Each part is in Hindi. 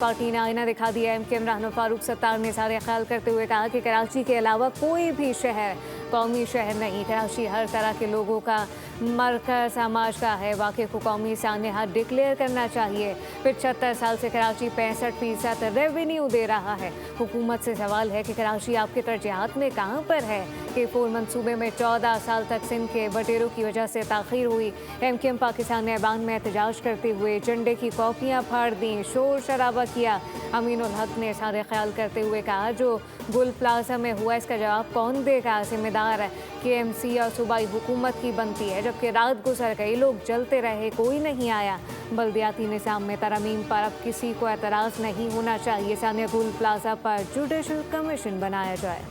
पार्टी ने आईना दिखा दिया। एमकेएम रहनुमा फारूक सत्तार ने सारे ख्याल करते हुए कहा कि कराची के अलावा कोई भी शहर कौमी शहर नहीं। कराची हर तरह के लोगों का मरकज समाज का है। वाक़े को कौमी सानहा डिक्लेयर करना चाहिए। 75 साल से कराची 65% रेवेन्यू दे रहा है। हुकूमत से सवाल है कि कराची आपके तरजीहात में कहाँ पर है कि फोर मंसूबे में 14 साल तक सिंध के बटेरों की वजह से ताख़ीर हुई। एमकेएम पाकिस्तान ने ऐवान में एहतजाज करते हुए झंडे की कॉपियाँ फाड़ दी, शोर शराबा किया। अमीन उल हक ने सारे ख्याल करते हुए कहा, जो गुल प्लाजा में हुआ इसका जवाब कौन देगा? जिम्मेदार केएमसी और सूबाई हुकूमत की बनती है। जबकि रात गुजर गई, लोग जलते रहे, कोई नहीं आया। बल्दियाती निज़ाम में तरमीम पर अब किसी को एतराज़ नहीं होना चाहिए। सानिया गुल प्लाजा पर जुडिशल कमीशन बनाया जाए।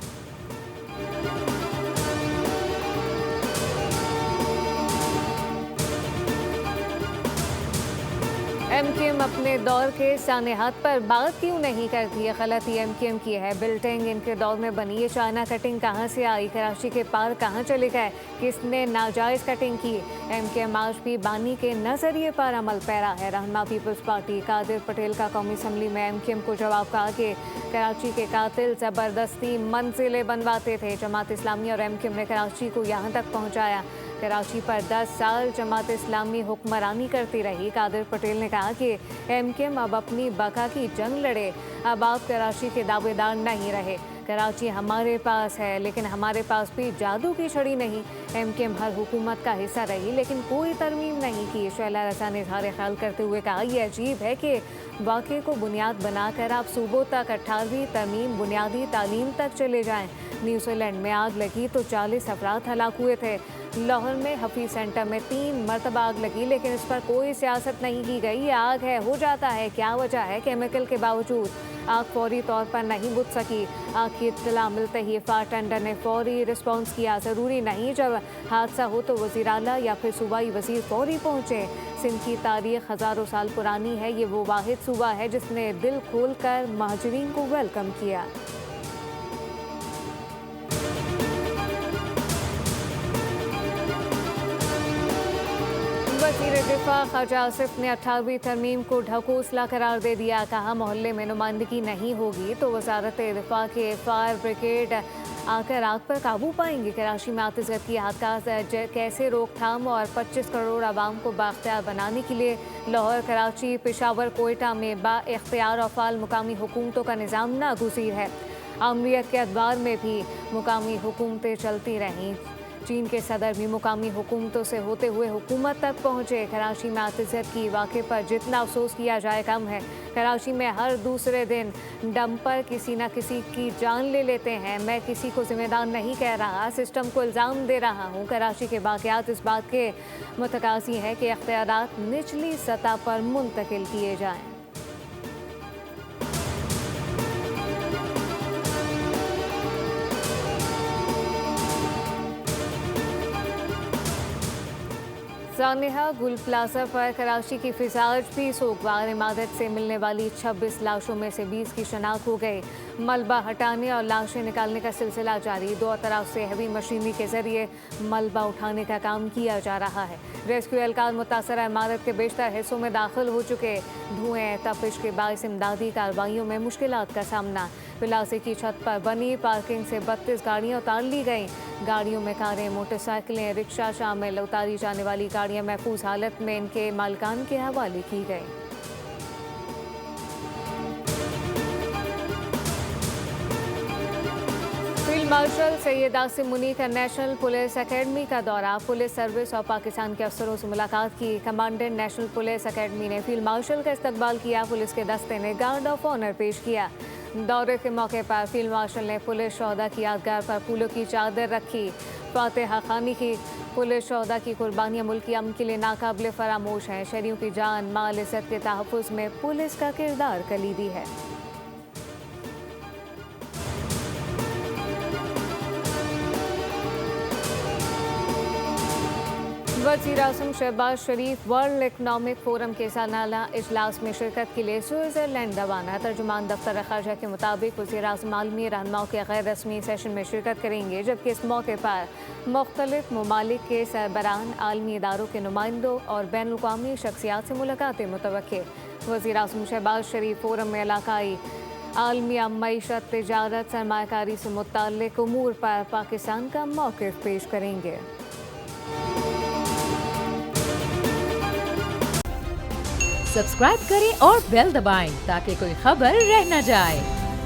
एमकेएम अपने दौर के सानेहात पर बात क्यों नहीं करती है? गलती एमकेएम की है। बिल्डिंग इनके दौर में बनी, ये चाइना कटिंग कहाँ से आई? कराची के पार कहाँ चले गए? किसने नाजायज़ कटिंग की? एमकेएम आज भी बानी के नज़रिए पर अमल पैरा है। रहनुमा पीपल्स पार्टी कादिर पटेल का कौमी असम्बली में एमकेएम को जवाब कहा कि कराची के कातिल ज़बरदस्ती मंजिलें बनवाते थे। जमात इस्लामी और एमकेएम ने कराची को यहाँ तक पहुँचाया। कराची पर 10 साल जमात इस्लामी हुक्मरानी करती रही। कादिर पटेल ने कहा कि एमकेएम अब अपनी बका की जंग लड़े। अब आप कराची के दावेदार नहीं रहे। कराची हमारे पास है, लेकिन हमारे पास भी जादू की छड़ी नहीं। एमकेएम हर हुकूमत का हिस्सा रही, लेकिन कोई तरमीम नहीं की। शैला रज़ा ने इज़हार ख्याल करते हुए कहा, यह अजीब है कि वाक़े को बुनियाद बनाकर आप सूबों तक 18वीं तरमीम बुनियादी तालीम तक चले जाएँ। न्यूजीलैंड में आग लगी तो 40 अफराद हलाक हुए थे। लाहौर में हफीज सेंटर में 3 मरतबा आग लगी, लेकिन इस पर कोई सियासत नहीं की गई। ये आग है, हो जाता है। क्या वजह है? केमिकल के बावजूद आग फौरी तौर पर नहीं बुझ सकी। आग की इत्तला मिलते ही फायर टेंडर ने फौरी रिस्पॉन्स किया। ज़रूरी नहीं जब हादसा हो तो वज़ीर आला या फिर सूबाई वज़ीर फौरी पहुँचे। सिंध की तारीख हज़ारों साल पुरानी है। ये वो वाहिद सूबा है जिसने दिल खोल कर महाजरीन को वेलकम किया। वज़ीर दिफा ख्वाजा आसिफ ने 18वीं तरमीम को ढकोसला करार दे दिया। कहा, मोहल्ले में नुमाइंदगी नहीं होगी तो वजारत दिफा के फायर ब्रिगेड आकर आग पर काबू पाएंगे। कराची में आतिशगत की हादसा कैसे रोकथाम और 25 करोड़ आवाम को बाख्तियार बनाने के लिए लाहौर, कराची, पेशावर, कोयटा में बाइख्तियार और फाल मुकामी हुकूमतों का निज़ाम नागुज़ीर है। आमरीत के अदवार में भी मुकामी हुकूमतें चलती रहीं। चीन के सदर भी मुकामी हुकूमतों से होते हुए हुकूमत तक पहुँचे। कराची में आतिशगत की वाक़े पर जितना अफसोस किया जाए कम है। कराची में हर दूसरे दिन डंपर किसी न किसी की जान ले लेते हैं। मैं किसी को जिम्मेदार नहीं कह रहा, सिस्टम को इल्ज़ाम दे रहा हूँ। कराची के वाक़यात इस बात के मुतकाज़ी हैं कि इख्तियारात निचली सतह पर मुंतकिल किए जाएँ। सानेहा गुल प्लाजा पर कराची की फिजाज भी सोगवार। इमारत से मिलने वाली 26 लाशों में से 20 की शनाख्त हो गई। मलबा हटाने और लाशें निकालने का सिलसिला जारी। दो तरफ से हैवी मशीनरी के जरिए मलबा उठाने का काम किया जा रहा है। रेस्क्यू एहलकार मुतासरा इमारत के बेशतर हिस्सों में दाखिल हो चुके। धुएं तपिश के बायस इमदादी कार्रवाइयों में मुश्किलात का सामना। प्लाजे की छत पर बनी पार्किंग से 32 गाड़ियाँ उतार ली गईं। गाड़ियों में कारें, मोटरसाइकिलें, रिक्शा शामिल। उतारी जाने वाली गाड़ियाँ महफूज हालत में इनके मालिकान के हवाले की गई। फील्ड मार्शल सैयद आसिम मुनी का नेशनल पुलिस एकेडमी का दौरा। पुलिस सर्विस और पाकिस्तान के अफसरों से मुलाकात की। कमांडेंट नेशनल पुलिस एकेडमी ने फील्ड मार्शल का इस्तकबाल किया। पुलिस के दस्ते ने गार्ड ऑफ ऑनर पेश किया। दौरे के मौके पर फील्ड मार्शल ने पुलिस शोहदा की यादगार पर फूलों की चादर रखी, फातिहा खानी की। पुलिस शोहदा की कुर्बानियाँ मुल्की अमन के लिए नाकाबिले फरामोश हैं। शहरियों की जान माल इज़्ज़त के तहफ़्फ़ुज़ में पुलिस का किरदार कलीदी है। वज़ीर आज़म शहबाज शरीफ वर्ल्ड इकनॉमिक फोरम के सालाना इजलास में शिरकत के लिए स्विट्ज़रलैंड रवाना। तर्जुमान दफ्तर ख़ारजा के मुताबिक वज़ीर आज़म आलमी रहनुमाओं के गैर रस्मी सेशन में शिरकत करेंगे, जबकि इस मौके पर मुख्तलिफ ममालिक के सरबराहान, आलमी इदारों के नुमाइंदों और बैनुल-अक़वामी शख्सियात से मुलाकातें मुतवक्के। साथ वज़ीर आज़म शहबाज शरीफ फोरम में इलाकाई आलमिया मईशत, तिजारत, सरमाकारी से मुताल्लिक़ उमूर पर पाकिस्तान का मौक़िफ़ पेश करेंगे। सब्सक्राइब करें और बेल दबाएं ताकि कोई खबर रह न जाए।